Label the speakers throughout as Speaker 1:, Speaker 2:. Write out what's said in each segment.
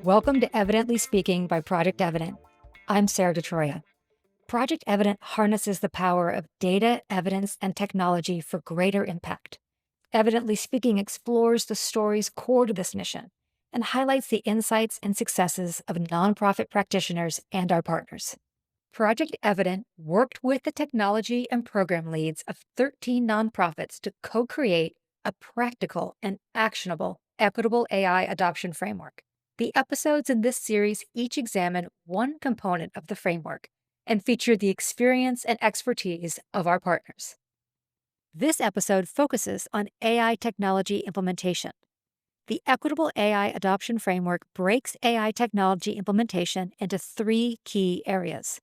Speaker 1: Welcome to Evidently Speaking by Project Evident. I'm Sarah Troia. Project Evident harnesses the power of data, evidence, and technology for greater impact. Evidently Speaking explores the stories core to this mission and highlights the insights and successes of nonprofit practitioners and our partners. Project Evident worked with the technology and program leads of 13 nonprofits to co-create a practical and actionable Equitable AI Adoption Framework. The episodes in this series each examine one component of the framework and feature the experience and expertise of our partners. This episode focuses on AI technology implementation. The Equitable AI Adoption Framework breaks AI technology implementation into three key areas: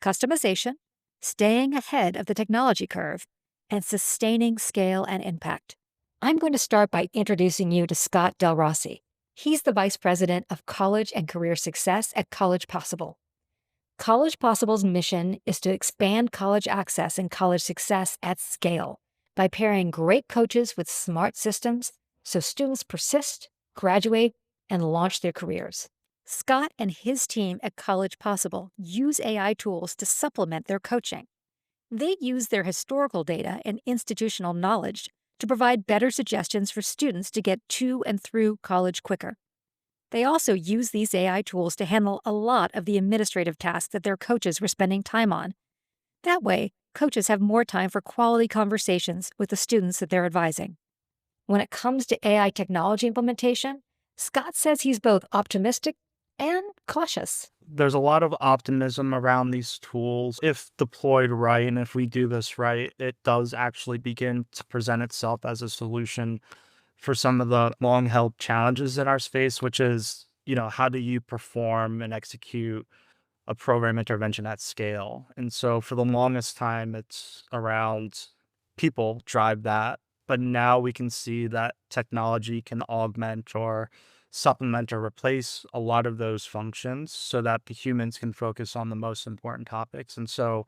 Speaker 1: customization, staying ahead of the technology curve, and sustaining scale and impact. I'm going to start by introducing you to Scott Del Rossi. He's the Vice President of College and Career Success at College Possible. College Possible's mission is to expand college access and college success at scale by pairing great coaches with smart systems so students persist, graduate, and launch their careers. Scott and his team at College Possible use AI tools to supplement their coaching. They use their historical data and institutional knowledge to provide better suggestions for students to get to and through college quicker. They also use these AI tools to handle a lot of the administrative tasks that their coaches were spending time on. That way, coaches have more time for quality conversations with the students that they're advising. When it comes to AI technology implementation, Scott says he's both optimistic and cautious.
Speaker 2: There's a lot of optimism around these tools. If deployed right, and if we do this right, it does actually begin to present itself as a solution for some of the long-held challenges in our space, which is, how do you perform and execute a program intervention at scale? And so for the longest time, it's around people drive that. But now we can see that technology can augment or supplement or replace a lot of those functions so that the humans can focus on the most important topics. And so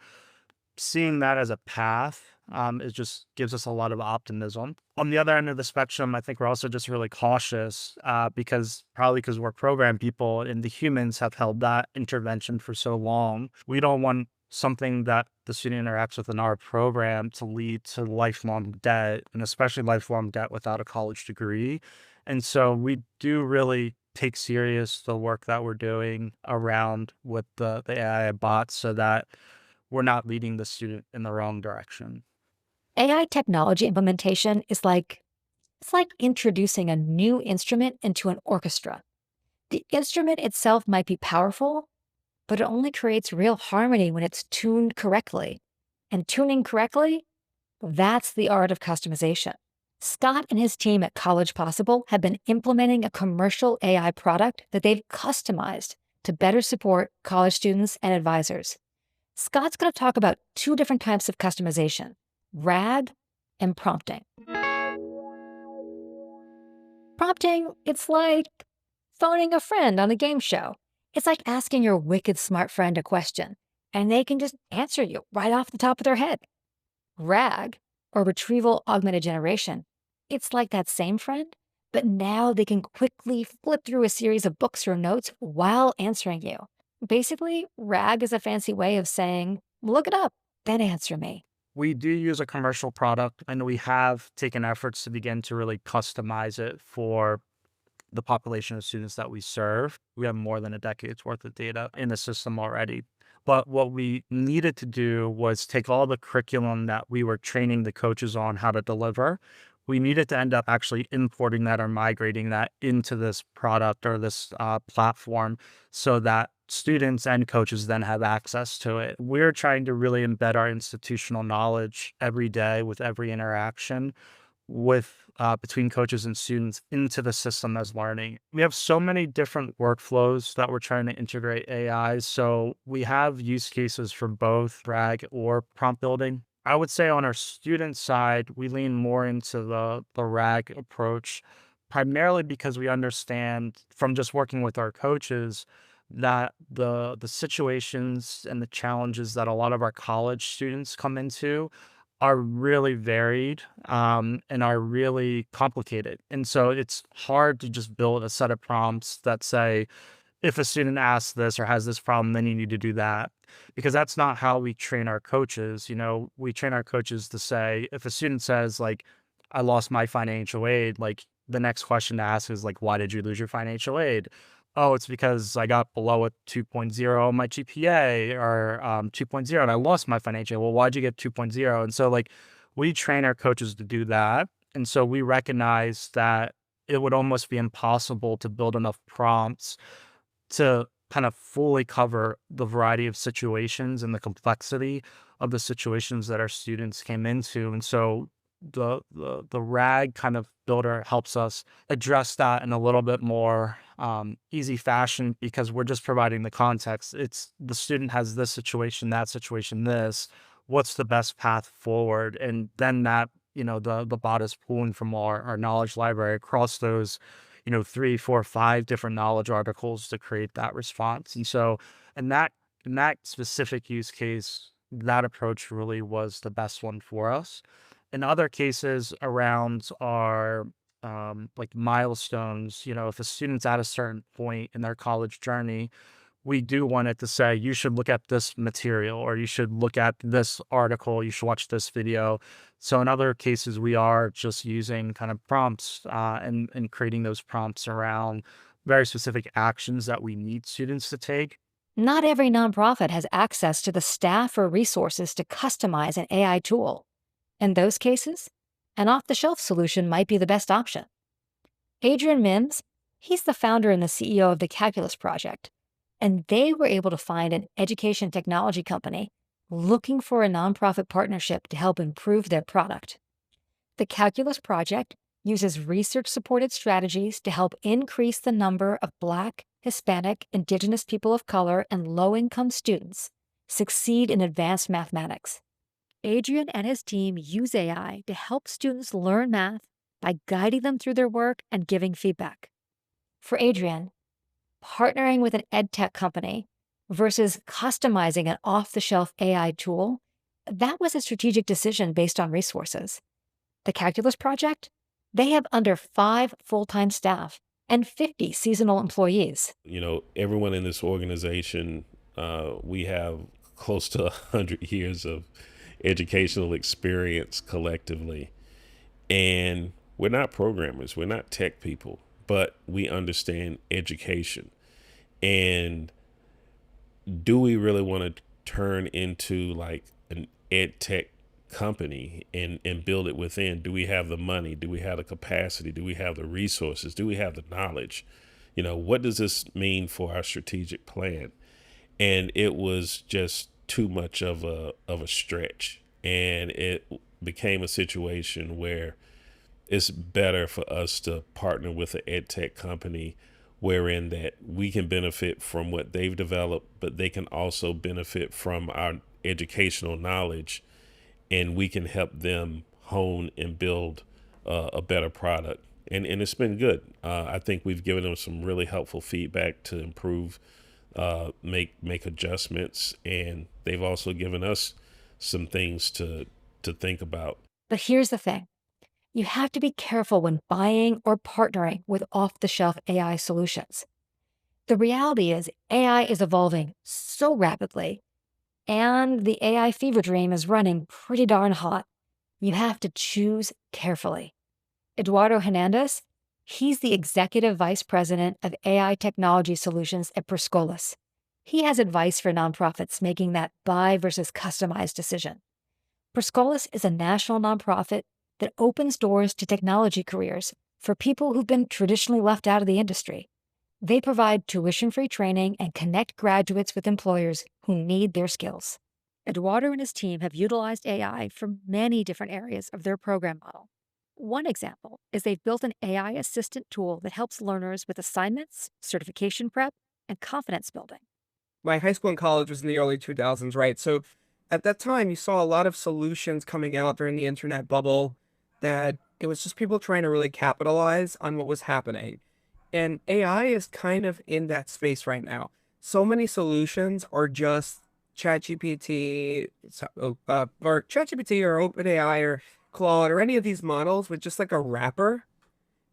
Speaker 2: seeing that as a path, it just gives us a lot of optimism. On the other end of the spectrum, I think we're also just really cautious because we're program people and the humans have held that intervention for so long. We don't want something that the student interacts with in our program to lead to lifelong debt, and especially lifelong debt without a college degree. And so we do really take serious the work that we're doing around with the AI bots so that we're not leading the student in the wrong direction.
Speaker 1: AI technology implementation is like introducing a new instrument into an orchestra. The instrument itself might be powerful, but it only creates real harmony when it's tuned correctly. And tuning correctly, that's the art of customization. Scott and his team at College Possible have been implementing a commercial AI product that they've customized to better support college students and advisors. Scott's going to talk about two different types of customization: RAG and prompting. Prompting, it's like phoning a friend on a game show. It's like asking your wicked smart friend a question, and they can just answer you right off the top of their head. RAG, or retrieval augmented generation, it's like that same friend, but now they can quickly flip through a series of books or notes while answering you. Basically, RAG is a fancy way of saying, look it up, then answer me.
Speaker 2: We do use a commercial product, and we have taken efforts to begin to really customize it for the population of students that we serve. We have more than a decade's worth of data in the system already. But what we needed to do was take all the curriculum that we were training the coaches on how to deliver. We needed to end up actually importing that or migrating that into this product or this platform so that students and coaches then have access to it. We're trying to really embed our institutional knowledge every day with every interaction with between coaches and students into the system as learning. We have so many different workflows that we're trying to integrate AI. So we have use cases for both RAG or prompt building. I would say on our student side, we lean more into the RAG approach, primarily because we understand from just working with our coaches that the situations and the challenges that a lot of our college students come into are really varied, and are really complicated. And so it's hard to just build a set of prompts that say, if a student asks this or has this problem, then you need to do that. Because that's not how we train our coaches. We train our coaches to say, if a student says, like, I lost my financial aid, like, the next question to ask is, like, why did you lose your financial aid? Oh, it's because I got below a 2.0 on my GPA, or 2.0, and I lost my financial aid. Well, why'd you get 2.0? And so, like, we train our coaches to do that. And so we recognize that it would almost be impossible to build enough prompts to kind of fully cover the variety of situations and the complexity of the situations that our students came into. And so the RAG kind of builder helps us address that in a little bit more easy fashion, because we're just providing the context. It's the student has this situation, that situation, this. What's the best path forward? And then that, the bot is pulling from our knowledge library across those, three, four, five different knowledge articles to create that response. And so, in that in that specific use case, that approach really was the best one for us. In other cases around our like milestones, if a student's at a certain point in their college journey, we do want it to say, you should look at this material, or you should look at this article, you should watch this video. So in other cases, we are just using kind of prompts, and creating those prompts around very specific actions that we need students to take.
Speaker 1: Not every nonprofit has access to the staff or resources to customize an AI tool. In those cases, an off the shelf solution might be the best option. Adrian Mims, he's the founder and the CEO of the Calculus Project, and they were able to find an education technology company looking for a nonprofit partnership to help improve their product. The Calculus Project uses research supported strategies to help increase the number of Black, Hispanic, Indigenous people of color, and low income students succeed in advanced mathematics. Adrian and his team use AI to help students learn math by guiding them through their work and giving feedback. For Adrian, partnering with an ed tech company versus customizing an off the shelf AI tool, that was a strategic decision based on resources. The Calculus Project, they have under 5 full-time staff and 50 seasonal employees.
Speaker 3: Everyone in this organization, we have close to 100 years of educational experience collectively. And we're not programmers, we're not tech people, but we understand education. And do we really want to turn into like an ed tech company and build it within? Do we have the money? Do we have the capacity? Do we have the resources? Do we have the knowledge? What does this mean for our strategic plan? And it was just too much of a stretch. And it became a situation where it's better for us to partner with an ed tech company wherein that we can benefit from what they've developed, but they can also benefit from our educational knowledge, and we can help them hone and build a better product. And it's been good. I think we've given them some really helpful feedback to improve, make adjustments, and they've also given us some things to think about.
Speaker 1: But here's the thing. You have to be careful when buying or partnering with off the shelf AI solutions. The reality is, AI is evolving so rapidly, and the AI fever dream is running pretty darn hot. You have to choose carefully. Eduardo Hernandez, he's the executive vice president of AI technology solutions at Scholas. He has advice for nonprofits making that buy versus customize decision. Scholas is a national nonprofit that opens doors to technology careers for people who've been traditionally left out of the industry. They provide tuition-free training and connect graduates with employers who need their skills. Eduardo and his team have utilized AI for many different areas of their program model. One example is they've built an AI assistant tool that helps learners with assignments, certification prep, and confidence building.
Speaker 4: My high school and college was in the early 2000s, right? So at that time, you saw a lot of solutions coming out during the internet bubble that it was just people trying to really capitalize on what was happening. And AI is kind of in that space right now. So many solutions are just ChatGPT, or ChatGPT or OpenAI or Claude or any of these models with just like a wrapper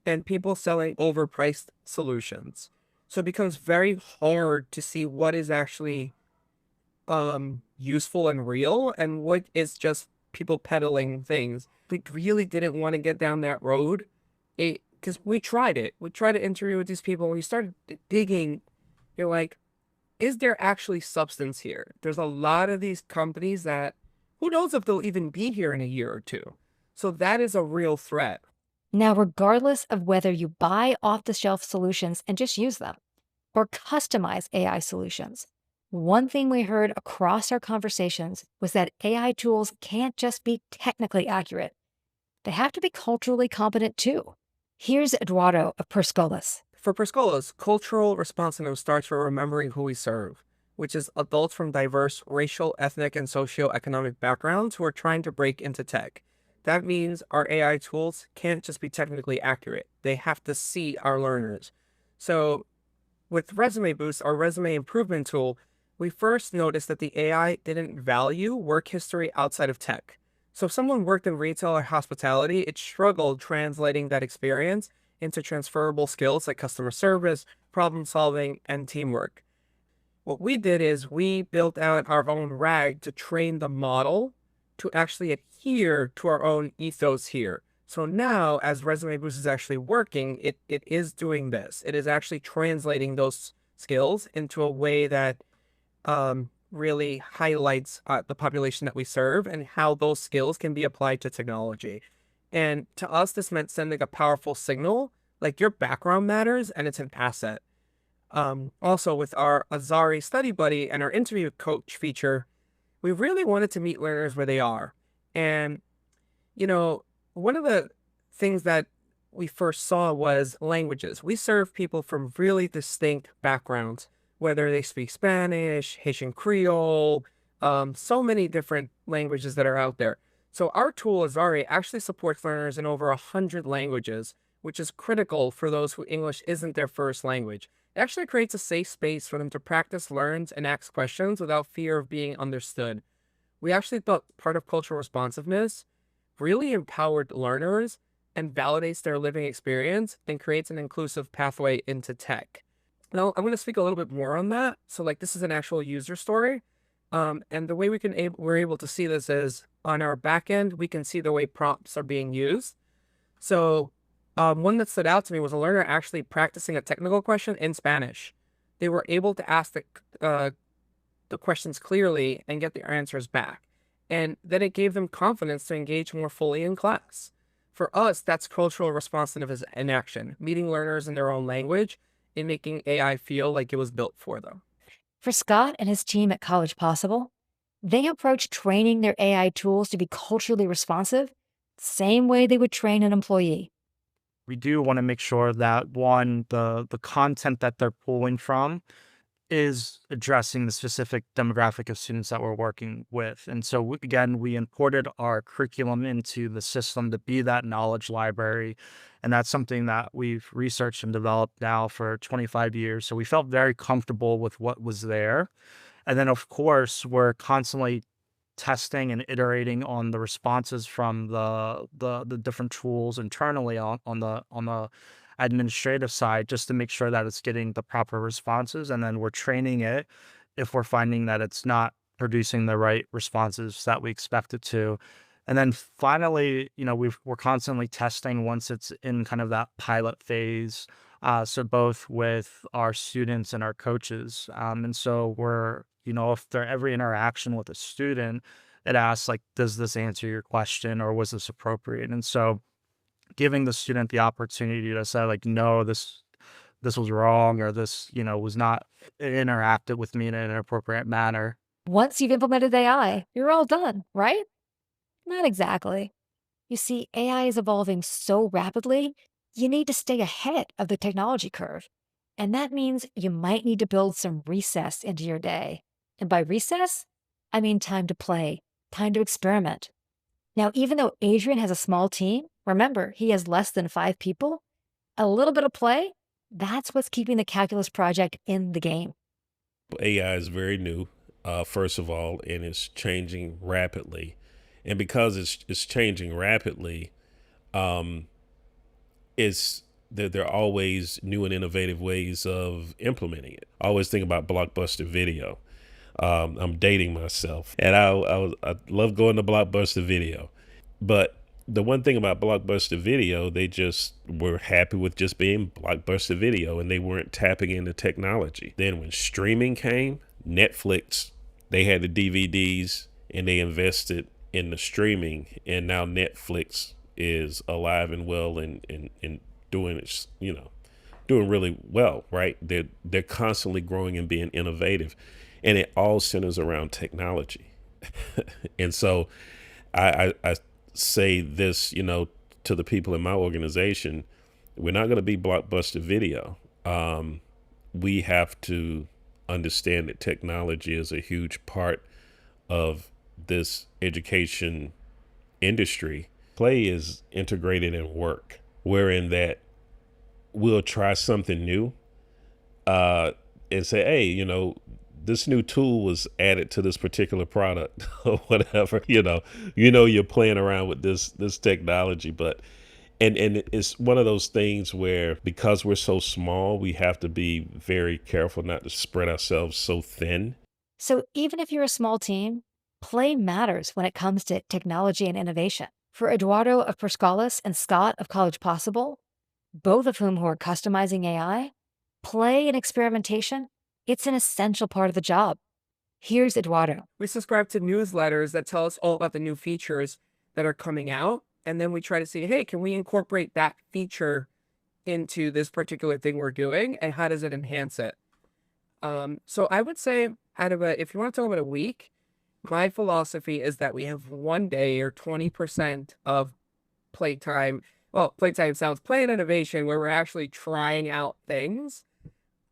Speaker 4: and people selling overpriced solutions. So it becomes very hard to see what is actually useful and real and what is just people peddling things. We really didn't want to get down that road. Because we tried it. We tried to interview with these people and we started digging. You're like, is there actually substance here? There's a lot of these companies that who knows if they'll even be here in a year or two. So that is a real threat.
Speaker 1: Now, regardless of whether you buy off the shelf solutions and just use them or customize AI solutions, one thing we heard across our conversations was that AI tools can't just be technically accurate. They have to be culturally competent too. Here's Eduardo of Scholas.
Speaker 4: For Scholas, cultural responsiveness starts with remembering who we serve, which is adults from diverse racial, ethnic, and socioeconomic backgrounds who are trying to break into tech. That means our AI tools can't just be technically accurate. They have to see our learners. So with Resume Boost, our resume improvement tool, we first noticed that the AI didn't value work history outside of tech. So if someone worked in retail or hospitality, it struggled translating that experience into transferable skills like customer service, problem solving, and teamwork. What we did is we built out our own RAG to train the model to actually adhere to our own ethos here. So now, as Resume Boost is actually working, it is doing this. It is actually translating those skills into a way that really highlights the population that we serve and how those skills can be applied to technology. And to us, this meant sending a powerful signal, like your background matters and it's an asset. Also, with our Azari Study Buddy and our interview coach feature, we really wanted to meet learners where they are. And, one of the things that we first saw was languages. We serve people from really distinct backgrounds, whether they speak Spanish, Haitian Creole, so many different languages that are out there. So our tool, Azari, actually supports learners in over 100 languages, which is critical for those who English isn't their first language. It actually creates a safe space for them to practice, learn, and ask questions without fear of being understood. We actually thought part of cultural responsiveness really empowered learners and validates their living experience and creates an inclusive pathway into tech. Now, I'm going to speak a little bit more on that. So this is an actual user story. And the way we're able to see this is on our back end, we can see the way prompts are being used. So one that stood out to me was a learner actually practicing a technical question in Spanish. They were able to ask the questions clearly and get their answers back. And then it gave them confidence to engage more fully in class. For us, that's cultural responsiveness in action, meeting learners in their own language and making AI feel like it was built for them.
Speaker 1: For Scott and his team at College Possible, they approach training their AI tools to be culturally responsive the same way they would train an employee.
Speaker 2: We do want to make sure that one, the content that they're pulling from is addressing the specific demographic of students that we're working with. And so again, we imported our curriculum into the system to be that knowledge library. And that's something that we've researched and developed now for 25 years. So we felt very comfortable with what was there. And then of course, we're constantly testing and iterating on the responses from the different tools internally on the administrative side, just to make sure that it's getting the proper responses. And then we're training it if we're finding that it's not producing the right responses that we expect it to. And then finally, we're constantly testing once it's in kind of that pilot phase. So both with our students and our coaches. And so we're, if they're every interaction with a student, it asks does this answer your question or was this appropriate? And so giving the student the opportunity to say no, this was wrong, or this, was not interacted with me in an inappropriate manner.
Speaker 1: Once you've implemented AI, you're all done, right? Not exactly. You see, AI is evolving so rapidly, you need to stay ahead of the technology curve. And that means you might need to build some recess into your day. And by recess, I mean time to play, time to experiment. Now, even though Adrian has a small team, remember, he has less than 5 people, a little bit of play, that's what's keeping the calculus project in the game.
Speaker 3: AI is very new, first of all, and it's changing rapidly. And because it's changing rapidly, um, it's there are always new and innovative ways of implementing it. I always think about Blockbuster Video. I'm dating myself, and I love going to Blockbuster Video, but the one thing about Blockbuster Video, they just were happy with just being Blockbuster Video, and they weren't tapping into technology. Then when streaming came, Netflix, they had the DVDs and they invested in the streaming, and now Netflix is alive and well and doing it, doing really well, right? They're constantly growing and being innovative, and it all centers around technology. And so I say this, to the people in my organization, we're not going to be Blockbuster Video. We have to understand that technology is a huge part of this education industry. Play is integrated in work, wherein that we'll try something new and say, hey, this new tool was added to this particular product or whatever. You're playing around with this technology, but and it's one of those things where, because we're so small, we have to be very careful not to spread ourselves so thin.
Speaker 1: So even if you're a small team, play matters when it comes to technology and innovation. For Eduardo of Scholas and Scott of College Possible, both of whom are customizing AI, play and experimentation, it's an essential part of the job. Here's Eduardo.
Speaker 4: We subscribe to newsletters that tell us all about the new features that are coming out. And then we try to see, hey, can we incorporate that feature into this particular thing we're doing? And how does it enhance it? So I would say, if you want to talk about a week, my philosophy is that we have one day or 20% of playtime. Well, playtime sounds play and innovation, where we're actually trying out things,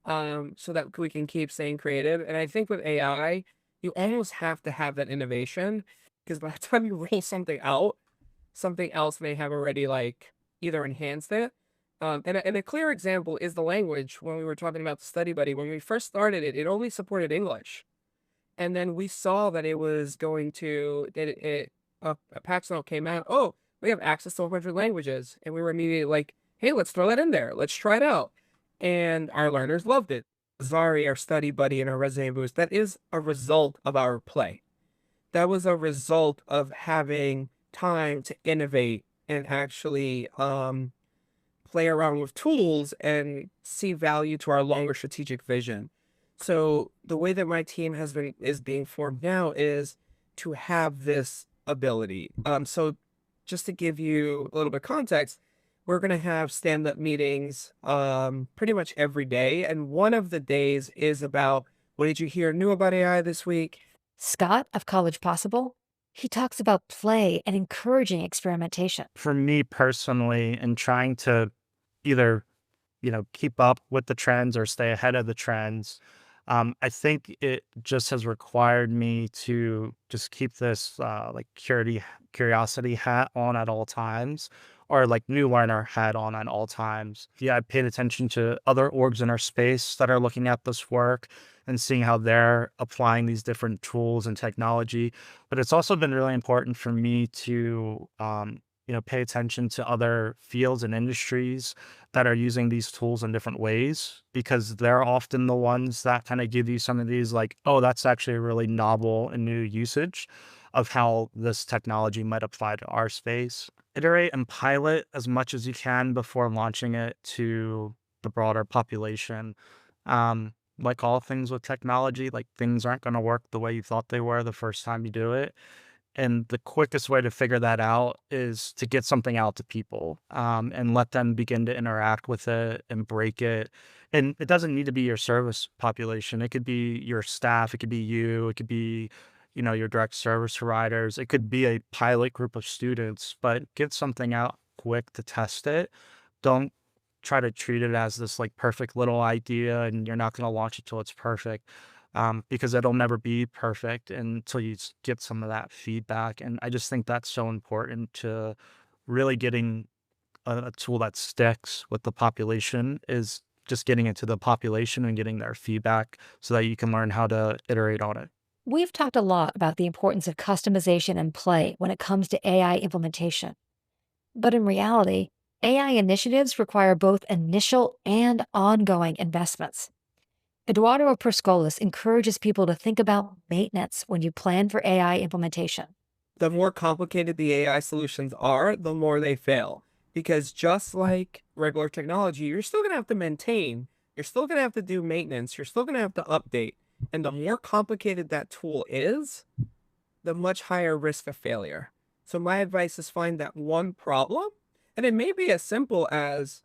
Speaker 4: so that we can keep staying creative. And I think with AI, you almost have to have that innovation, because by the time you roll something out, something else may have already either enhanced it. And a clear example is the language. When we were talking about the Study Buddy, when we first started it, it only supported English. And then we saw that it was going to, a patch note came out, oh, we have access to 100 languages. And we were immediately like, hey, let's throw that in there. Let's try it out. And our learners loved it. Zari, our Study Buddy, and our resume boost, that is a result of our play. That was a result of having time to innovate and actually play around with tools and see value to our longer strategic vision. So the way that my team is being formed now is to have this ability. So just to give you a little bit of context, we're going to have stand-up meetings pretty much every day. And one of the days is about, what did you hear new about AI this week?
Speaker 1: Scott of College Possible, he talks about play and encouraging experimentation.
Speaker 2: For me personally, in trying to either, keep up with the trends or stay ahead of the trends, I think it just has required me to just keep this curiosity hat on at all times, or new learner hat on at all times. Yeah, I paid attention to other orgs in our space that are looking at this work and seeing how they're applying these different tools and technology. But it's also been really important for me to pay attention to other fields and industries that are using these tools in different ways, because they're often the ones that kind of give you some of these oh, that's actually a really novel and new usage of how this technology might apply to our space. Iterate and pilot as much as you can before launching it to the broader population. Like all things with technology, things aren't going to work the way you thought they were the first time you do it. And the quickest way to figure that out is to get something out to people, and let them begin to interact with it and break it. And it doesn't need to be your service population. It could be your staff. It could be you. It could be, your direct service providers. It could be a pilot group of students, but get something out quick to test it. Don't try to treat it as this perfect little idea and you're not going to launch it till it's perfect. Because it'll never be perfect until you get some of that feedback. And I just think that's so important to really getting a tool that sticks with the population, is just getting it to the population and getting their feedback so that you can learn how to iterate on it.
Speaker 1: We've talked a lot about the importance of customization and play when it comes to AI implementation. But in reality, AI initiatives require both initial and ongoing investments. Eduardo of Scholas encourages people to think about maintenance when you plan for AI implementation.
Speaker 4: The more complicated the AI solutions are, the more they fail. Because just like regular technology, you're still going to have to maintain, you're still going to have to do maintenance, you're still going to have to update. And the more complicated that tool is, the much higher risk of failure. So my advice is find that one problem, and it may be as simple as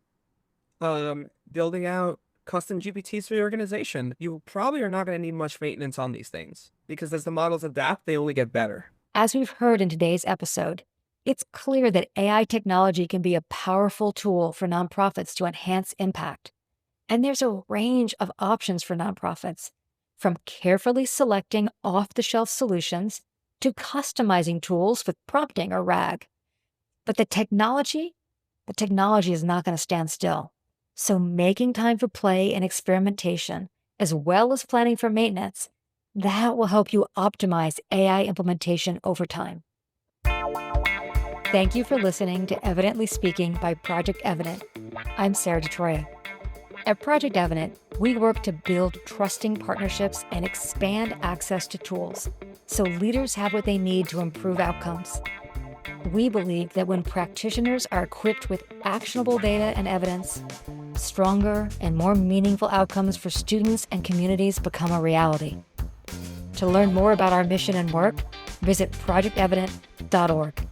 Speaker 4: building out custom GPTs for your organization. You probably are not going to need much maintenance on these things because as the models adapt, they only get better.
Speaker 1: As we've heard in today's episode, it's clear that AI technology can be a powerful tool for nonprofits to enhance impact. And there's a range of options for nonprofits, from carefully selecting off-the-shelf solutions to customizing tools with prompting or RAG. But the technology is not going to stand still. So making time for play and experimentation, as well as planning for maintenance, that will help you optimize AI implementation over time. Thank you for listening to Evidently Speaking by Project Evident. I'm Sarah Troia. At Project Evident, we work to build trusting partnerships and expand access to tools so leaders have what they need to improve outcomes. We believe that when practitioners are equipped with actionable data and evidence, stronger and more meaningful outcomes for students and communities become a reality. To learn more about our mission and work, visit projectevident.org.